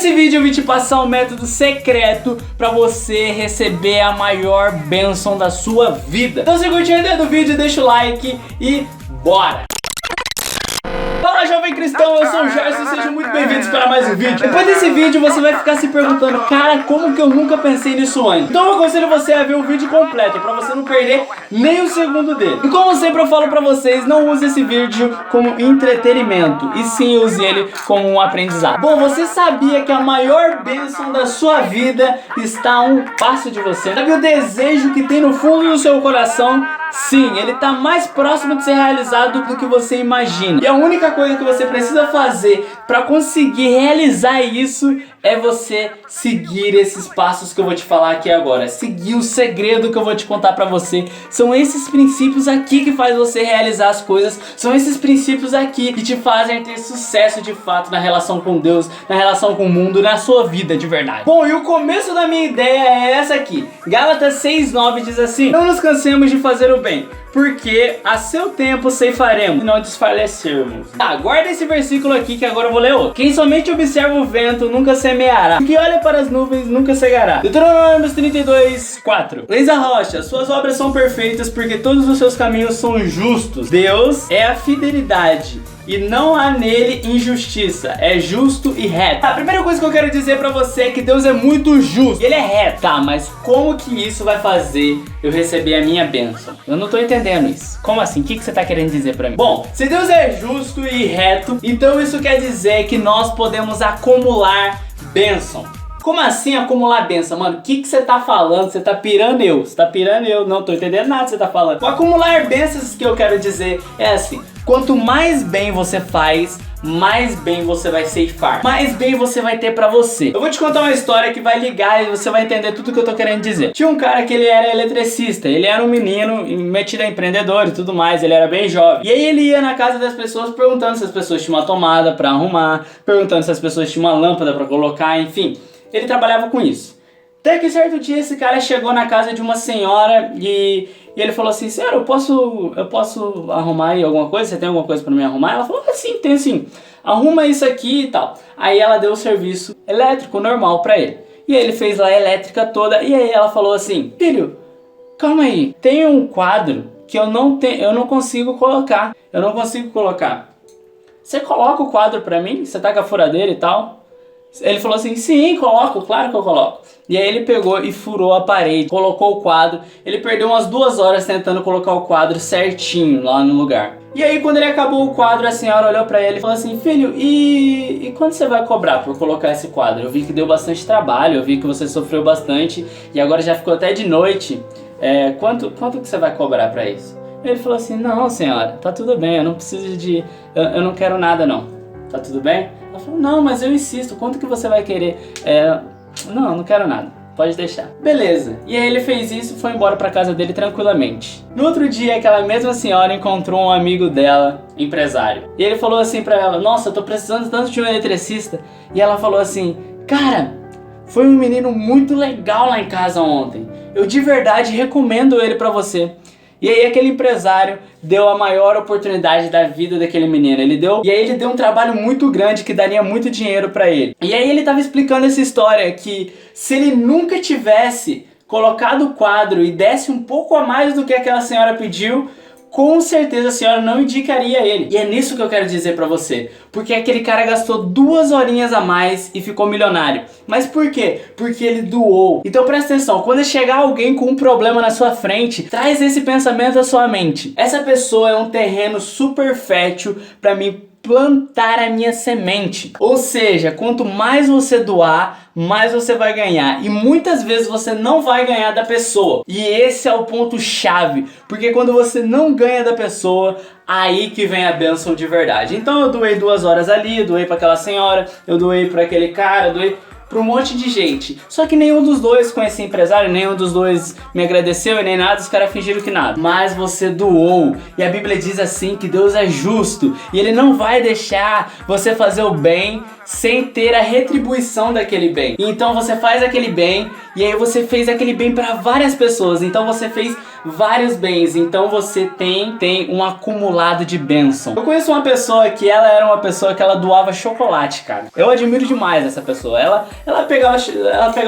Nesse vídeo eu vim te passar um método secreto pra você receber a maior bênção da sua vida. Então se curtiu a ideia do vídeo, deixa o like e bora! Fala, jovem cristão, eu sou o Gerson, sejam muito bem-vindos para mais um vídeo. Depois desse vídeo você vai ficar se perguntando, cara, como que eu nunca pensei nisso antes? Então eu aconselho você a ver o vídeo completo, para você não perder nem um segundo dele. E como sempre eu falo para vocês, não use esse vídeo como entretenimento, e sim use ele como um aprendizado. Bom, você sabia que a maior bênção da sua vida está a um passo de você? Sabe o desejo que tem no fundo do seu coração? Sim, ele está mais próximo de ser realizado do que você imagina. E a única coisa que você precisa fazer para conseguir realizar isso é você seguir esses passos que eu vou te falar aqui agora. Seguir o segredo que eu vou te contar pra você. São esses princípios aqui que faz você realizar as coisas. São esses princípios aqui que te fazem ter sucesso de fato na relação com Deus, na relação com o mundo, na sua vida de verdade. Bom, e o começo da minha ideia é essa aqui. Gálatas 6:9 diz assim: não nos cansemos de fazer o bem, porque a seu tempo ceifaremos e não desfalecermos. Tá, guarda esse versículo aqui que agora eu vou ler outro. Quem somente observa o vento nunca semeará, e que olha para as nuvens nunca cegará. Deuteronômio 32:4. Leis a rocha, suas obras são perfeitas, porque todos os seus caminhos são justos. Deus é a fidelidade e não há nele injustiça, é justo e reto. A primeira coisa que eu quero dizer pra você é que Deus é muito justo e ele é reto. Tá, mas como que isso vai fazer eu receber a minha bênção? Eu não tô entendendo isso. Como assim? O que você tá querendo dizer pra mim? Bom, se Deus é justo e reto, então isso quer dizer que nós podemos acumular bênção. Como assim acumular bênção, mano? O que você tá falando? Você tá pirando eu. Você tá pirando eu. Não tô entendendo nada que você tá falando. O acumular bênçãos que eu quero dizer é assim: quanto mais bem você faz, mais bem você vai ceifar, mais bem você vai ter pra você. Eu vou te contar uma história que vai ligar e você vai entender tudo que eu tô querendo dizer. Tinha um cara que ele era eletricista, ele era um menino metido a empreendedor e tudo mais, ele era bem jovem. E aí ele ia na casa das pessoas perguntando se as pessoas tinham uma tomada pra arrumar, perguntando se as pessoas tinham uma lâmpada pra colocar, enfim. Ele trabalhava com isso. Até que certo dia esse cara chegou na casa de uma senhora e ele falou assim: senhora, eu posso arrumar aí alguma coisa? Você tem alguma coisa pra me arrumar? Ela falou: sim, tem sim. Arruma isso aqui e tal. Aí ela deu o serviço elétrico normal pra ele. E ele fez lá a elétrica toda. E aí ela falou assim: filho, calma aí. Tem um quadro que eu não consigo colocar. Eu não consigo colocar. Você coloca o quadro pra mim? Você tá com a furadeira e tal? Ele falou assim: sim, coloco, claro que eu coloco. E aí ele pegou e furou a parede, colocou o quadro. Ele perdeu umas 2 horas tentando colocar o quadro certinho lá no lugar. E aí quando ele acabou o quadro, a senhora olhou pra ele e falou assim: filho, e quanto você vai cobrar por colocar esse quadro? Eu vi que deu bastante trabalho, eu vi que você sofreu bastante e agora já ficou até de noite. Quanto que você vai cobrar pra isso? Ele falou assim: não, senhora, tá tudo bem, eu não preciso de... eu não quero nada não. Tá tudo bem? Ela falou: não, mas eu insisto, quanto que você vai querer? Não quero nada, pode deixar. Beleza, e aí ele fez isso e foi embora pra casa dele tranquilamente. No outro dia, aquela mesma senhora encontrou um amigo dela, empresário. E ele falou assim pra ela: nossa, eu tô precisando tanto de um eletricista. E ela falou assim: cara, foi um menino muito legal lá em casa ontem. Eu de verdade recomendo ele pra você. E aí aquele empresário deu a maior oportunidade da vida daquele menino. E aí ele deu um trabalho muito grande que daria muito dinheiro pra ele. E aí ele tava explicando essa história que se ele nunca tivesse colocado o quadro e desse um pouco a mais do que aquela senhora pediu, com certeza a senhora não indicaria ele. E é nisso que eu quero dizer pra você. Porque aquele cara gastou 2 horinhas a mais e ficou milionário. Mas por quê? Porque ele doou. Então presta atenção, quando chegar alguém com um problema na sua frente, traz esse pensamento à sua mente: essa pessoa é um terreno super fértil pra mim plantar a minha semente. Ou seja, quanto mais você doar, mais você vai ganhar. E muitas vezes você não vai ganhar da pessoa. E esse é o ponto chave, porque quando você não ganha da pessoa, aí que vem a bênção de verdade. Então eu doei 2 horas ali, eu doei para aquela senhora, eu doei para aquele cara, eu doei para um monte de gente. Só que nenhum dos dois com esse empresário, nenhum dos dois me agradeceu e nem nada, os caras fingiram que nada. Mas você doou. E a Bíblia diz assim que Deus é justo e Ele não vai deixar você fazer o bem sem ter a retribuição daquele bem. Então você faz aquele bem e aí você fez aquele bem para várias pessoas, então você fez vários bens, então você tem um acumulado de bênção. Eu conheço uma pessoa que ela era uma pessoa que ela doava chocolate, cara. Eu admiro demais essa pessoa. Ela pegava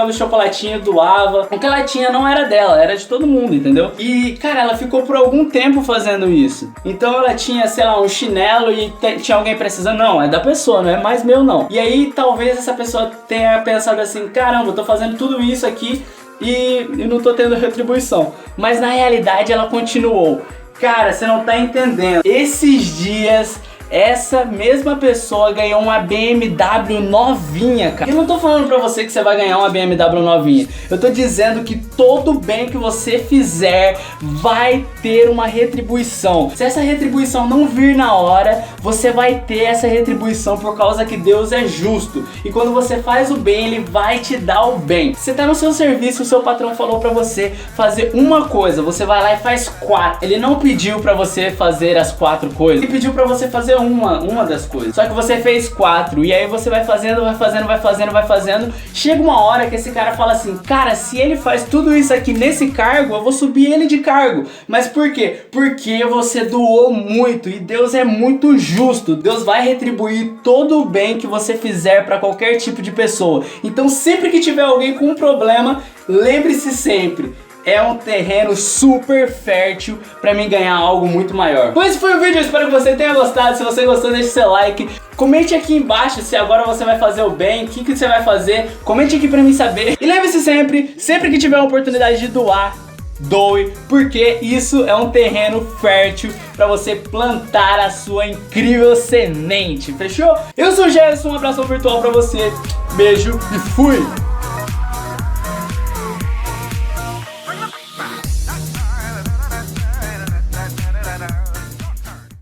o chocolatinho, doava. O que ela tinha não era dela, era de todo mundo, entendeu? E, cara, ela ficou por algum tempo fazendo isso. Então ela tinha, sei lá, um chinelo e tinha alguém precisando. Não, é da pessoa, não é mais meu não. E aí talvez essa pessoa tenha pensado assim, caramba, eu tô fazendo tudo isso aqui e não tô tendo retribuição. Mas na realidade ela continuou. Cara, você não tá entendendo. Esses dias essa mesma pessoa ganhou uma BMW novinha, cara. Eu não tô falando pra você que você vai ganhar uma BMW novinha. Eu tô dizendo que todo bem que você fizer vai ter uma retribuição. Se essa retribuição não vir na hora, você vai ter essa retribuição por causa que Deus é justo. E quando você faz o bem, Ele vai te dar o bem. Você tá no seu serviço, o seu patrão falou pra você fazer uma coisa, você vai lá e faz 4. Ele não pediu pra você fazer as 4 coisas. Ele pediu pra você fazer uma das coisas. Só que você fez 4 e aí você vai fazendo. Chega uma hora que esse cara fala assim, cara, se ele faz tudo isso aqui nesse cargo, eu vou subir ele de cargo. Mas por quê? Porque você doou muito e Deus é muito justo. Deus vai retribuir todo o bem que você fizer para qualquer tipo de pessoa. Então sempre que tiver alguém com um problema, lembre-se sempre, é um terreno super fértil pra mim ganhar algo muito maior. Então esse foi o vídeo, eu espero que você tenha gostado. Se você gostou, deixe seu like. Comente aqui embaixo se agora você vai fazer o bem, o que você vai fazer. Comente aqui pra mim saber. E lembre-se sempre que tiver uma oportunidade de doar, doe, porque isso é um terreno fértil pra você plantar a sua incrível semente, fechou? Eu sou o Gerson, um abração virtual pra você. Beijo e fui!